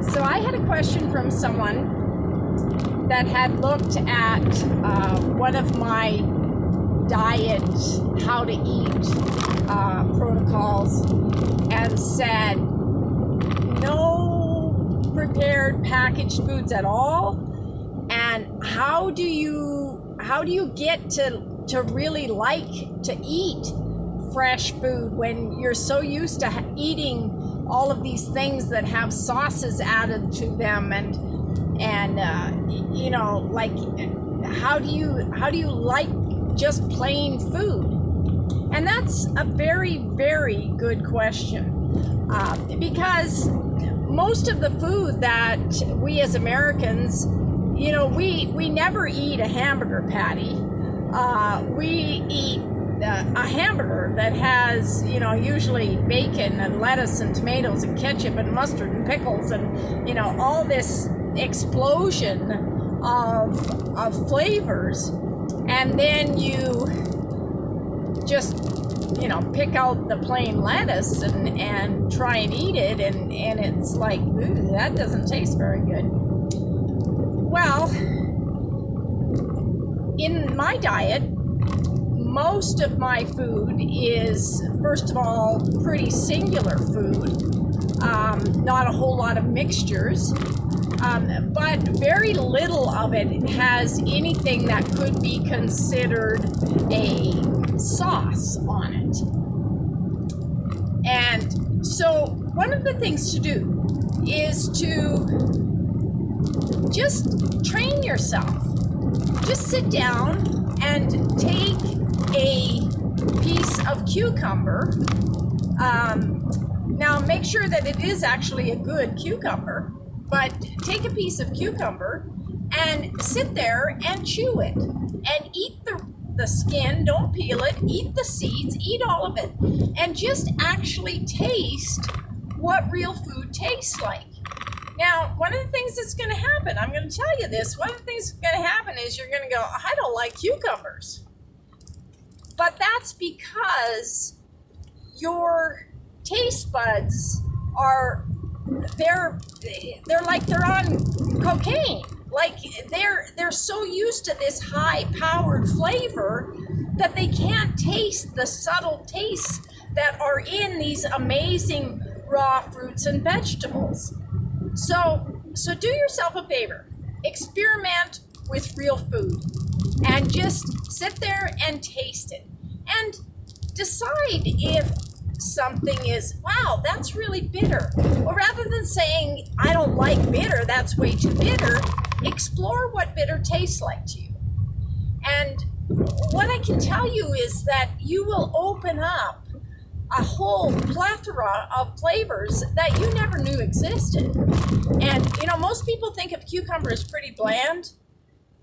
So I had a question from someone that had looked at one of my diet, how to eat protocols, and said no prepared packaged foods at all. And how do you get to really like to eat fresh food when you're so used to eating all of these things that have sauces added to them, and like how do you like just plain food? And that's a very, very good question, because most of the food that we as Americans, we never eat a hamburger patty. We eat a hamburger that has, usually bacon and lettuce and tomatoes and ketchup and mustard and pickles and, all this explosion of flavors. And then you just, pick out the plain lettuce and try and eat it. And it's like, ooh, that doesn't taste very good. Well, in my diet, most of my food is, first of all, pretty singular food, not a whole lot of mixtures, but very little of it has anything that could be considered a sauce on it. And so one of the things to do is to just train yourself. Just sit down and take a piece of cucumber. Now make sure that it is actually a good cucumber, but take a piece of cucumber and sit there and chew it and eat the skin. Don't peel it, eat the seeds, eat all of it, and just actually taste what real food tastes like. Now, one of the things that's going to happen, I'm going to tell you this, one of the things that's going to happen is you're going to go, I don't like cucumbers. But that's because your taste buds they're on cocaine. Like they're so used to this high-powered flavor that they can't taste the subtle tastes that are in these amazing raw fruits and vegetables. So do yourself a favor. Experiment with real food and just sit there and taste it and decide if something is, wow, that's really bitter. Or rather than saying, I don't like bitter, that's way too bitter, explore what bitter tastes like to you. And what I can tell you is that you will open up a whole plethora of flavors that you never knew existed. And, most people think of cucumber as pretty bland.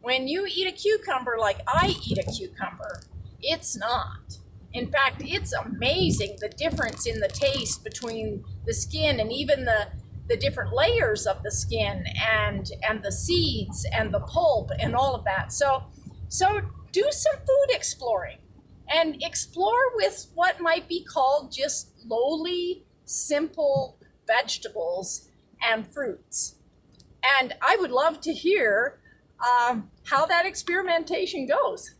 When you eat a cucumber like I eat a cucumber, it's not. In fact, it's amazing the difference in the taste between the skin and even the different layers of the skin and the seeds and the pulp and all of that. So do some food exploring and explore with what might be called just lowly, simple vegetables and fruits. And I would love to hear how that experimentation goes.